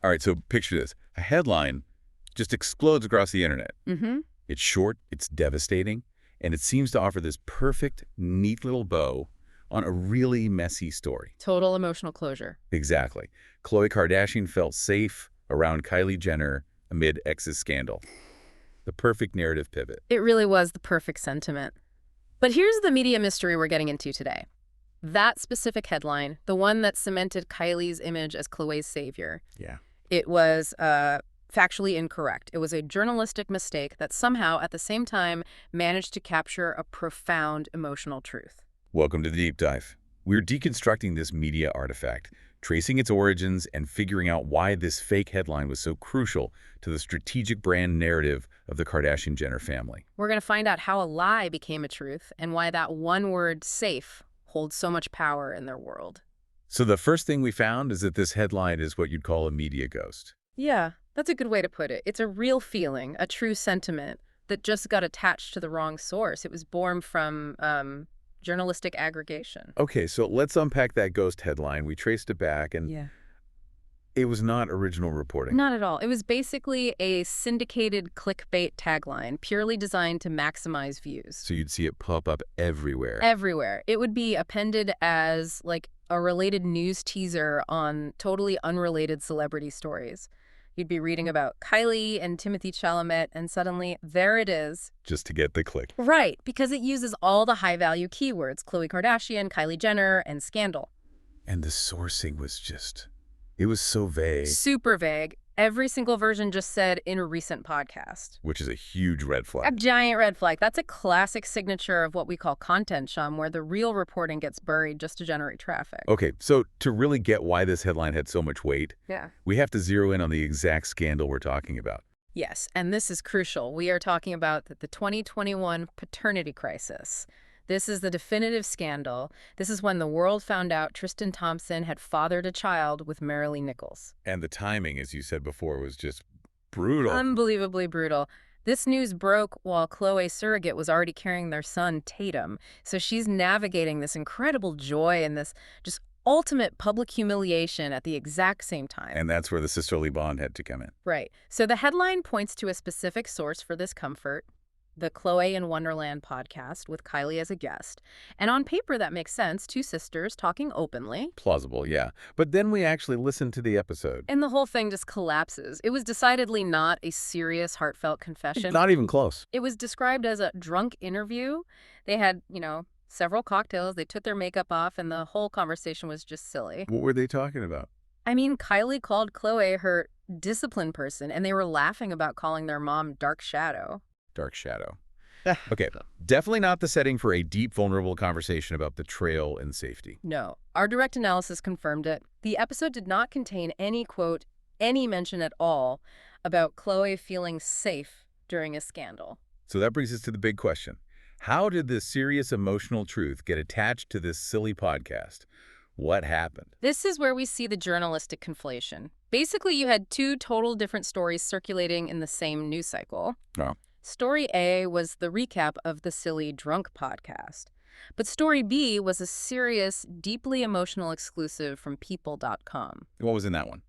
All right, so picture this. A headline just explodes across the internet. Mm-hmm. It's short, it's devastating, and it seems to offer this perfect, neat little bow on a really messy story. Total emotional closure. Exactly. Khloe Kardashian felt safe around Kylie Jenner amid ex's scandal. The perfect narrative pivot. It really was the perfect sentiment. But here's the media mystery we're getting into today. That specific headline, the one that cemented Kylie's image as Khloé's savior, Yeah. it was factually incorrect. It was a journalistic mistake that somehow, at the same time, managed to capture a profound emotional truth. Welcome to the Deep Dive. We're deconstructing this media artifact, tracing its origins and figuring out why this fake headline was so crucial to the strategic brand narrative of the Kardashian-Jenner family. We're going to find out how a lie became a truth and why that one word, safe, holds so much power in their world. So the first thing we found is that this headline is what you'd call a media ghost. Yeah, that's a good way to put it. It's a real feeling, a true sentiment that just got attached to the wrong source. It was born from journalistic aggregation. Okay, so let's unpack that ghost headline. We traced it back, and it was not original reporting. Not at all. It was basically a syndicated clickbait tagline, purely designed to maximize views. So you'd see it pop up everywhere. Everywhere. It would be appended as like a related news teaser on totally unrelated celebrity stories. You'd be reading about Kylie and Timothée Chalamet, and suddenly, there it is. Just to get the click. Right, because it uses all the high-value keywords, Khloe Kardashian, Kylie Jenner, and scandal. And the sourcing was just... it was so vague. Super vague. Every single version just said, in a recent podcast. Which is a huge red flag. A giant red flag. That's a classic signature of what we call content shum, where the real reporting gets buried just to generate traffic. Okay, so to really get why this headline had so much weight, we have to zero in on the exact scandal we're talking about. Yes, and this is crucial. We are talking about the 2021 paternity crisis. This is the definitive scandal. This is when the world found out Tristan Thompson had fathered a child with Marilee Nichols. And the timing, as you said before, was just brutal. Unbelievably brutal. This news broke while Khloé's surrogate was already carrying their son, Tatum. So she's navigating this incredible joy and this just ultimate public humiliation at the exact same time. And that's where the sisterly bond had to come in. Right. So the headline points to a specific source for this comfort, the Khloé in Wonderland podcast with Kylie as a guest. And on paper, that makes sense. Two sisters talking openly. Plausible, yeah. But then we actually listened to the episode. And the whole thing just collapses. It was decidedly not a serious, heartfelt confession. Not even close. It was described as a drunk interview. They had, several cocktails. They took their makeup off, and the whole conversation was just silly. What were they talking about? I mean, Kylie called Khloé her discipline person, and they were laughing about calling their mom Dark Shadow. Dark Shadow. Okay, definitely not the setting for a deep, vulnerable conversation about betrayal and safety. No, our direct analysis confirmed it. The episode did not contain any, quote, any mention at all about Khloé feeling safe during a scandal. So that brings us to the big question. How did this serious emotional truth get attached to this silly podcast? What happened? This is where we see the journalistic conflation. Basically, you had two total different stories circulating in the same news cycle. Oh. Story A was the recap of the silly drunk podcast. But story B was a serious, deeply emotional exclusive from people.com. What was in that one?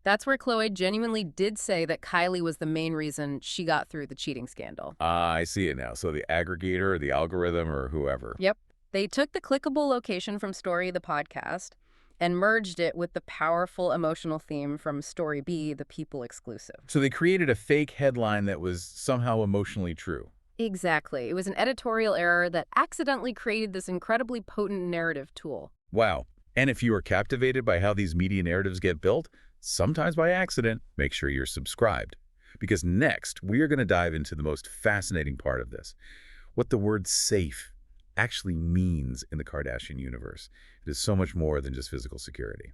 That's where Khloé genuinely did say that Kylie was the main reason she got through the cheating scandal. I see it now. So the aggregator or the algorithm or whoever. Yep. They took the clickable location from Story the podcast and merged it with the powerful emotional theme from Story B, the People exclusive. So they created a fake headline that was somehow emotionally true. Exactly. It was an editorial error that accidentally created this incredibly potent narrative tool. Wow. And if you are captivated by how these media narratives get built, sometimes by accident, make sure you're subscribed. Because next, we are going to dive into the most fascinating part of this, what the word safe actually means in the Kardashian universe. It is so much more than just physical security.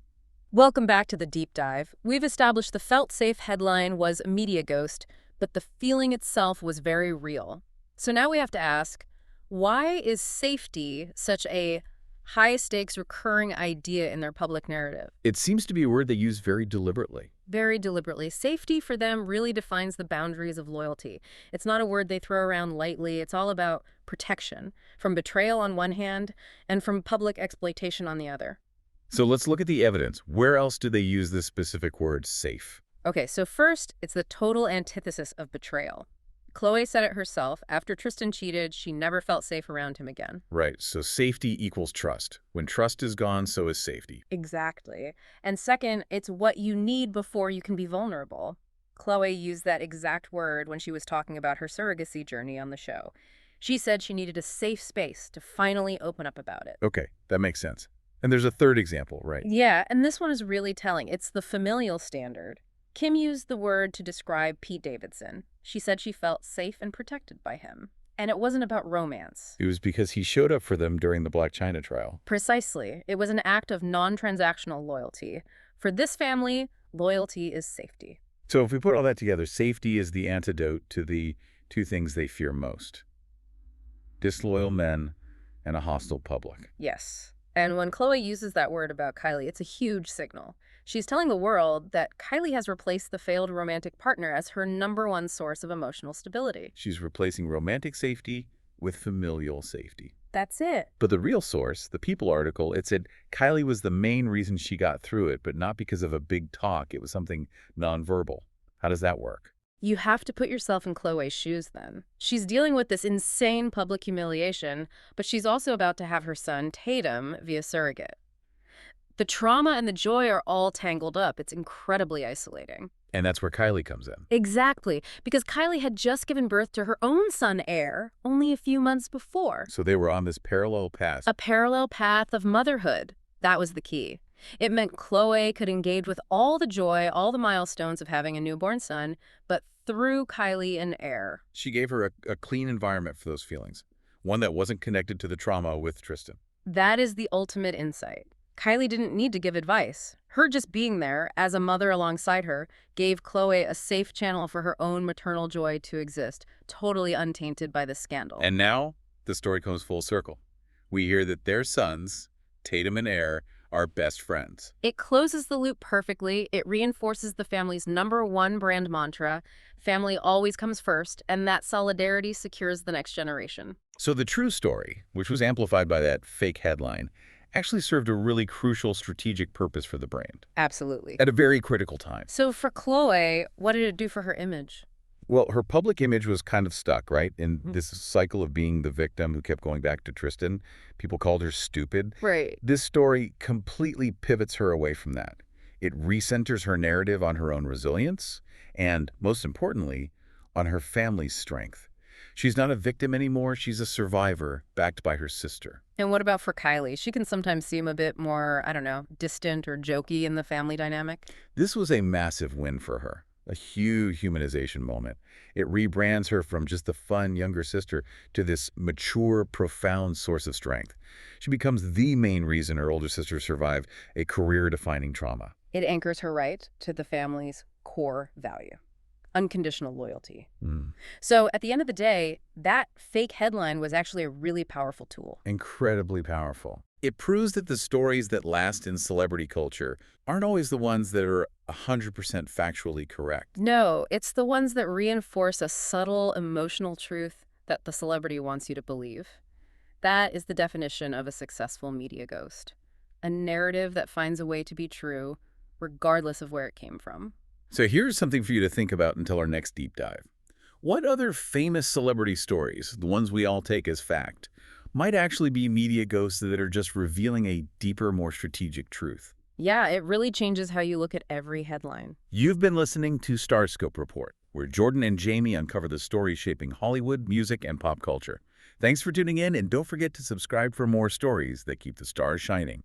Welcome back to the deep dive. We've established the felt safe headline was a media ghost, but the feeling itself was very real. So now we have to ask, why is safety such a high-stakes recurring idea in their public narrative? It seems to be a word they use very deliberately. Very deliberately. Safety for them really defines the boundaries of loyalty. It's not a word they throw around lightly. It's all about protection, from betrayal on one hand and from public exploitation on the other. So let's look at the evidence. Where else do they use this specific word, safe? Okay, so first, it's the total antithesis of betrayal. Khloé said it herself. After Tristan cheated, she never felt safe around him again. Right, so safety equals trust. When trust is gone, so is safety. Exactly. And second, it's what you need before you can be vulnerable. Khloé used that exact word when she was talking about her surrogacy journey on the show. She said she needed a safe space to finally open up about it. Okay, that makes sense. And there's a third example, right? Yeah, and this one is really telling. It's the familial standard. Kim used the word to describe Pete Davidson. She said she felt safe and protected by him. And it wasn't about romance. It was because he showed up for them during the Blac Chyna trial. Precisely. It was an act of non-transactional loyalty. For this family, loyalty is safety. So if we put all that together, safety is the antidote to the two things they fear most: disloyal men and a hostile public. Yes. And when Khloé uses that word about Kylie, it's a huge signal. She's telling the world that Kylie has replaced the failed romantic partner as her #1 source of emotional stability. She's replacing romantic safety with familial safety. That's it. But the real source, the People article, it said Kylie was the main reason she got through it, but not because of a big talk. It was something nonverbal. How does that work? You have to put yourself in Khloé's shoes then. She's dealing with this insane public humiliation, but she's also about to have her son, Tatum, via surrogate. The trauma and the joy are all tangled up. It's incredibly isolating. And that's where Kylie comes in. Exactly, because Kylie had just given birth to her own son, Aire, only a few months before. So they were on this parallel path. A parallel path of motherhood. That was the key. It meant Khloé could engage with all the joy, all the milestones of having a newborn son, but through Kylie and Aire. She gave her a clean environment for those feelings, one that wasn't connected to the trauma with Tristan. That is the ultimate insight. Kylie didn't need to give advice. Her just being there, as a mother alongside her, gave Khloé a safe channel for her own maternal joy to exist, totally untainted by the scandal. And now, the story comes full circle. We hear that their sons, Tatum and Aire, are best friends. It closes the loop perfectly. It reinforces the family's #1 brand mantra: family always comes first, and that solidarity secures the next generation. So the true story, which was amplified by that fake headline, actually served a really crucial strategic purpose for the brand. Absolutely. At a very critical time. So for Khloé, what did it do for her image? Well, her public image was kind of stuck, right? In this cycle of being the victim who kept going back to Tristan. People called her stupid. Right. This story completely pivots her away from that. It recenters her narrative on her own resilience and, most importantly, on her family's strength. She's not a victim anymore. She's a survivor backed by her sister. And what about for Kylie? She can sometimes seem a bit more, I don't know, distant or jokey in the family dynamic. This was a massive win for her. A huge humanization moment. It rebrands her from just the fun younger sister to this mature, profound source of strength. She becomes the main reason her older sister survived a career-defining trauma. It anchors her right to the family's core value: unconditional loyalty. So at the end of the day, that fake headline was actually a really powerful tool. Incredibly powerful. It proves that the stories that last in celebrity culture aren't always the ones that are 100% factually correct. No, it's the ones that reinforce a subtle emotional truth that the celebrity wants you to believe. That is the definition of a successful media ghost. A narrative that finds a way to be true, regardless of where it came from. So here's something for you to think about until our next deep dive. What other famous celebrity stories, the ones we all take as fact, might actually be media ghosts that are just revealing a deeper, more strategic truth? Yeah, it really changes how you look at every headline. You've been listening to Starscope Report, where Jordan and Jamie uncover the stories shaping Hollywood, music, and pop culture. Thanks for tuning in, and don't forget to subscribe for more stories that keep the stars shining.